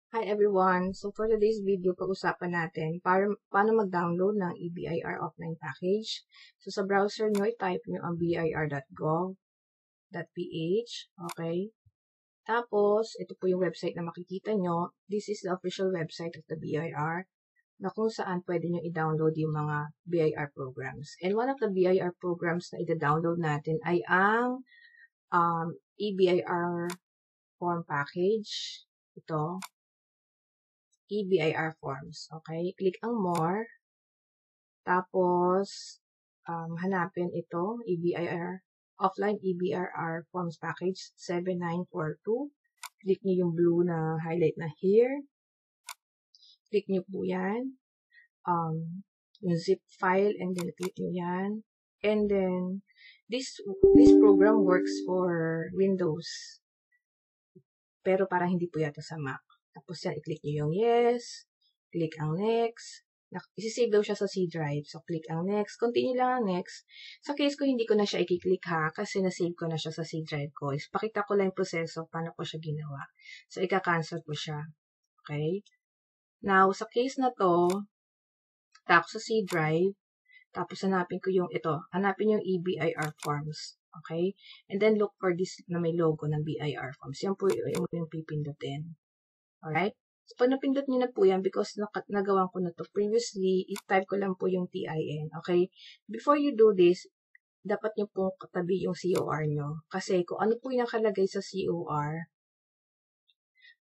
Hi everyone! So for today's video, pag-usapan natin paano mag-download ng EBIR offline package. So sa browser nyo, i-type nyo ang bir.gov.ph. Okay? Tapos, ito po yung website na makikita nyo. This is the official website of the BIR na kung saan pwede nyo i-download yung mga BIR programs. And one of the BIR programs na i-download natin ay ang EBIR form package. Ito. EBIR forms. Okay? Click ang more. Tapos, hanapin ito, EBIR, offline EBIR forms package 7942. Click nyo yung blue na highlight na here. Click nyo po yan. Yung zip file and then click nyo yan. And then, this program works for Windows. Pero parang hindi po yata sa Mac. Tapos yan, i-click nyo yung yes, click ang next, isi-save daw siya sa C drive, so click ang next, continue lang ang next. Sa case ko, hindi ko na siya i-click ha, kasi na-save ko na siya sa C drive ko. Pakita ko lang yung proseso, paano ko siya ginawa. So, ika-cancel ko siya. Okay? Now, sa case na to, tap sa C drive, tapos hanapin ko yung ito, hanapin yung EBIR forms. Okay? And then, look for this na may logo ng BIR forms. Yan po yung pipindutin. Alright? So, pag napindot nyo na po yan, because nagawa ko na to previously, i-type ko lang po yung TIN. Okay? Before you do this, dapat nyo pong katabi yung COR nyo. Kasi kung ano po yung nakalagay sa COR,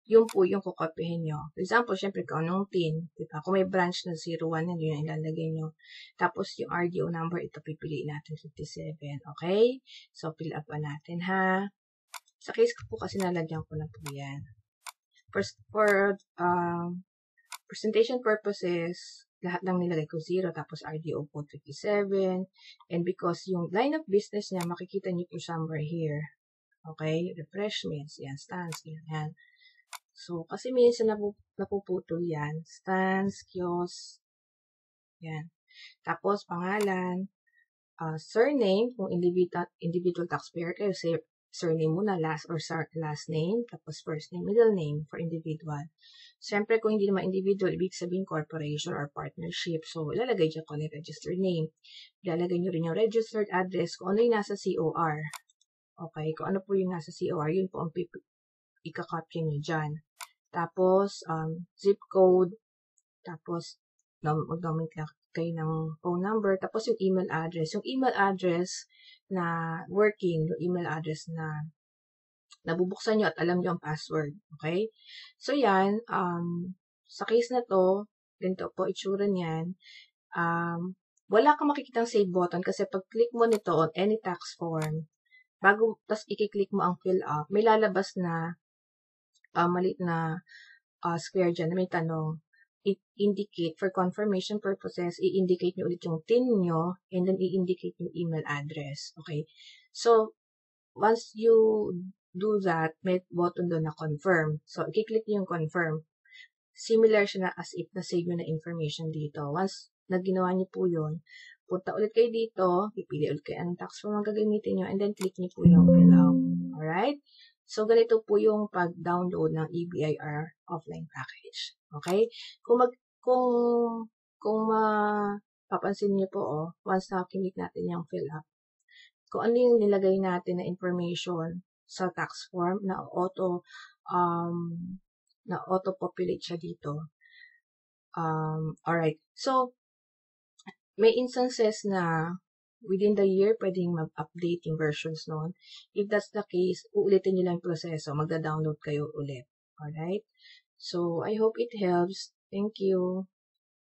yun po yung kukopihin nyo. For example, syempre, kung anong PIN, diba? Kung may branch na 01, yun yung ilalagay nyo. Tapos, yung RDO number, ito pipiliin natin, 57. Okay? So, fill up pa natin, ha? Sa case ko po kasi nalagyan ko na po yan. For presentation purposes, lahat lang nilagay ko 0, tapos RDO po 57. And because yung line of business niya, makikita niyo po somewhere here. Okay? Refreshments, yan, stands, yan. So, kasi minsan napuputol yan. Stands, kiosk, yan. Tapos, pangalan, surname, kung individual taxpayer kayo, say, surname muna, last name, tapos first name, middle name for individual. Siyempre, kung hindi naman individual, ibig sabihin corporation or partnership. So, ilalagay dyan ko na registered name. Ilalagay nyo rin yung registered address, kung ano yung nasa COR. Okay, kung ano po yung nasa COR, yun po ang ikakopy nyo dyan. Tapos, zip code, tapos, mag-nominate kayo ng phone number, tapos yung email address. Yung email address na working, yung email address na nabubuksan nyo at alam nyo ang password. Okay? So, yan, sa case na to, ganito po, itsura niyan, wala kang makikitang save button kasi pag click mo nito on any tax form, tas i-click mo ang fill up, may lalabas na maliit na square dyan na may tanong, indicate for confirmation purposes, i-indicate nyo ulit yung TIN nyo, and then i-indicate yung email address. Okay? So, once you do that, may button doon na confirm. So, i-click nyo yung confirm. Similar siya na as if na-save nyo na information dito. Once na ginawa nyo po yun, punta ulit kayo dito, pipili ulit kayo anong tax form ang gagamitin nyo, and then click nyo po yung fill out. Alright? So, ganito po yung pag-download ng EBIR offline package. Okay? Kung mapapansin niyo po, once na kinik natin yung fill up, kung ano yung nilagay natin na information sa tax form na auto-populate siya dito. Alright. So, may instances na within the year, pwedeng mag-update yung versions noon. If that's the case, uulitin nyo lang yung proseso. Magda-download kayo ulit. Alright? So, I hope it helps. Thank you.